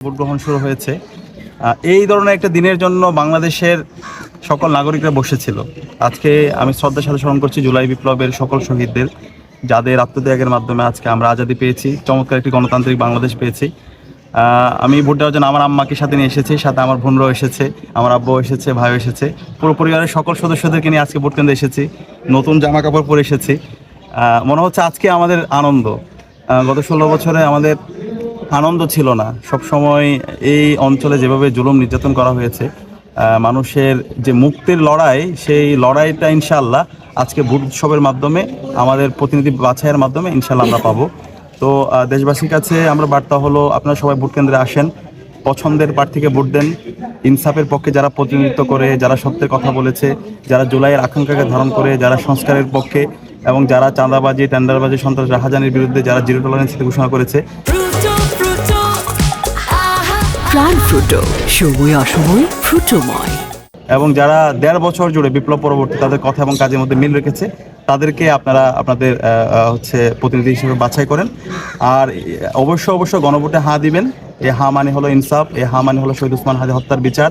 Vote গ্রহণ শুরু হয়েছে। এই ধরনের একটা দিনের জন্য বাংলাদেশের সকল নাগরিকরা বসেছিল। আজকে আমি শ্রদ্ধার সাথে স্মরণ করছি জুলাই বিপ্লবের সকল শহীদদের, যাদের আত্মত্যাগের মাধ্যমে আজকে আমরা আজাদি পেয়েছি, চমৎকার একটি গণতান্ত্রিক বাংলাদেশ পেয়েছি। আমি ভোট দেওয়ার জন্য আমার আম্মাকে সাথে নিয়ে এসেছি, সাথে আমার বোনরাও এসেছে, আমার আব্বু এসেছে, ভাইও এসেছে, পুরো পরিবারের সকল সদস্যদেরকে নিয়ে আজকে ভোট কেন্দ্রে এসেছি। নতুন জামা কাপড় পরে এসেছি। মনে হচ্ছে আজকে আমাদের আনন্দ। গত 16 বছরে আমাদের আনন্দ ছিল না। সব সময় এই অঞ্চলে যেভাবে জুলুম নির্যাতন করা হয়েছে, মানুষের যে মুক্তির লড়াই, সেই লড়াইটা ইনশাআল্লাহ আজকে ভোট উৎসবের মাধ্যমে, আমাদের প্রতিনিধি বাছাইয়ের মাধ্যমে ইনশাআল্লাহ আমরা পাবো। তো দেশবাসীর কাছে আমরা বার্তা হলো, আপনারা সবাই ভোট কেন্দ্রে আসেন, পছন্দের প্রার্থীকে ভোট দেন। ইনসাফের পক্ষে যারা প্রতিনিধিত্ব করে, যারা সত্যের কথা বলেছে, যারা জুলাইয়ের আকাঙ্ক্ষাকে ধারণ করে, যারা সংস্কারের পক্ষে, এবং যারা চাঁদাবাজি, টেন্ডারবাজি, সন্ত্রাস, রাহাজানির বিরুদ্ধে যারা জিরো টলারেন্স ঘোষণা করেছে। প্রাণ ফ্রুটো, সময় অসময় ফ্রুটোময়। এবং যারা 1.5 বছর জুড়ে বিপ্লব পরবর্তী তাদের কথা এবং কাজের মধ্যে মিল রেখেছে, তাদেরকে আপনারা আপনাদের প্রতিনিধি হিসেবে বাছাই করেন। আর অবশ্য গণভোটে হাঁ দিবেন। এ হাঁ মানে হলো ইনসাফ, এ হাঁ মানে হলো শহীদ ওসমান হাদি হত্যার বিচার,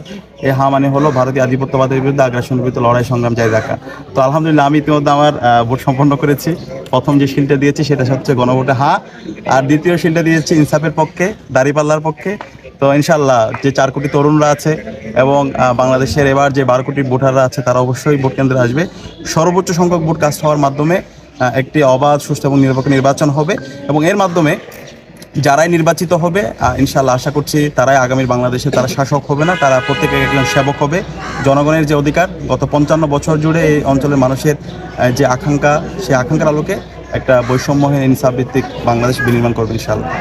এ হাঁ মানে হলো ভারতীয় আধিপত্যবাদের বিরুদ্ধে আগ্রাসনের বিরুদ্ধে লড়াই সংগ্রাম জারি রাখা। তো আলহামদুলিল্লাহ আমি ইতিমধ্যে আমার ভোট সম্পন্ন করেছি। প্রথম যে শিলটা দিয়েছি সেটা হচ্ছে গণভোটে হাঁ, আর দ্বিতীয় শিলটা দিয়েছি ইনসাফের পক্ষে, দাঁড়িপাল্লার পক্ষে। তো ইনশাআল্লাহ যে 4 কোটি তরুণরা আছে এবং বাংলাদেশের এবার যে 12 কোটি ভোটাররা আছে, তারা অবশ্যই ভোট কেন্দ্রে আসবে। সর্বোচ্চ সংখ্যক ভোট কাস্ট হওয়ার মাধ্যমে একটি অবাধ, সুষ্ঠু এবং নিরপেক্ষ নির্বাচন হবে, এবং এর মাধ্যমে যারাই নির্বাচিত হবে ইনশাআল্লাহ আশা করছি তারাই আগামীর বাংলাদেশে, তারা শাসক হবে না, তারা প্রত্যেকে একজন সেবক হবে। জনগণের যে অধিকার, গত 55 বছর জুড়ে এই অঞ্চলের মানুষের যে আকাঙ্ক্ষা, সেই আকাঙ্ক্ষার আলোকে একটা বৈষম্যহীন ইনসাফ ভিত্তিক বাংলাদেশ বিনির্মাণ করবে ইনশাআল্লাহ।